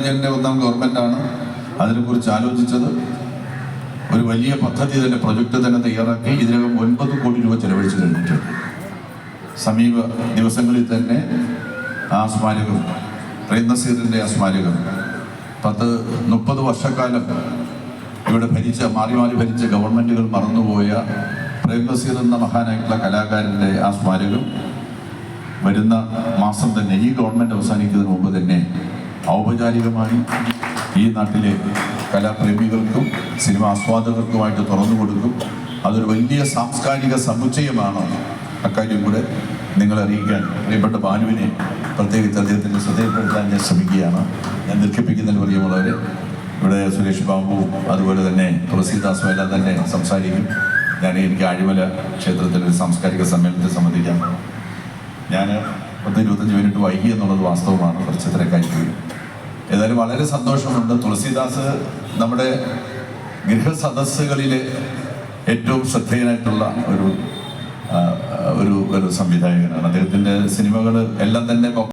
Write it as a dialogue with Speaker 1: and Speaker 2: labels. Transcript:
Speaker 1: വിജയൻ്റെ ഒന്നാം ഗവൺമെൻറ്റാണ് അതിനെക്കുറിച്ച് ആലോചിച്ചത്. ഒരു വലിയ പദ്ധതി തന്നെ, പ്രൊജക്റ്റ് തന്നെ തയ്യാറാക്കി ഇതിനകം 9 കോടി രൂപ ചെലവഴിച്ചു കഴിഞ്ഞിട്ടുണ്ട്. സമീപ ദിവസങ്ങളിൽ തന്നെ ആ സ്മാരകം, പ്രേം നസീറിൻ്റെ ആ സ്മാരകം 30 വർഷക്കാലം ഇവിടെ മാറി ഭരിച്ച ഗവൺമെൻറ്റുകൾ മറന്നുപോയ പ്രേം നസീർ എന്ന മഹാനായിട്ടുള്ള കലാകാരൻ്റെ ആ സ്മാരകം വരുന്ന മാസം തന്നെ, ഈ ഗവൺമെൻറ് അവസാനിക്കുന്നതിന് മുമ്പ് തന്നെ ഔപചാരികമായി ഈ നാട്ടിലെ കലാപ്രേമികൾക്കും സിനിമ ആസ്വാദകർക്കുമായിട്ട് തുറന്നു കൊടുക്കും. അതൊരു വലിയ സാംസ്കാരിക സമുച്ചയമാണ്. അക്കാര്യം കൂടെ നിങ്ങളെ അറിയിക്കാൻ പ്രിയപ്പെട്ട ബാലുവിനെ പ്രത്യേകിച്ച് അദ്ദേഹത്തിൻ്റെ ശ്രദ്ധയിൽപ്പെടുത്താൻ ഞാൻ ശ്രമിക്കുകയാണ്. ഞാൻ ദീർഘിപ്പിക്കുന്നതിന് പ്രിയമുള്ളവരെ, ഇവിടെ സുരേഷ് ബാബുവും അതുപോലെ തന്നെ തുളസീദാസും എല്ലാം തന്നെ സംസാരിക്കും. എനിക്ക് ആഴിമല ക്ഷേത്രത്തിലൊരു സാംസ്കാരിക സമ്മേളനത്തെ സംബന്ധിക്കാം. ഞാൻ 10-25 മിനിറ്റ് വൈകി എന്നുള്ളത് വാസ്തവമാണ്, കുറച്ച് തിരക്കായി പോയി. ഏതായാലും വളരെ സന്തോഷമുണ്ട്. തുളസീദാസ് നമ്മുടെ ഗൃഹസദസ്സുകളിലെ ഏറ്റവും ശ്രദ്ധേയനായിട്ടുള്ള ഒരു സംവിധായകനാണ്. അദ്ദേഹത്തിൻ്റെ സിനിമകൾ എല്ലാം തന്നെ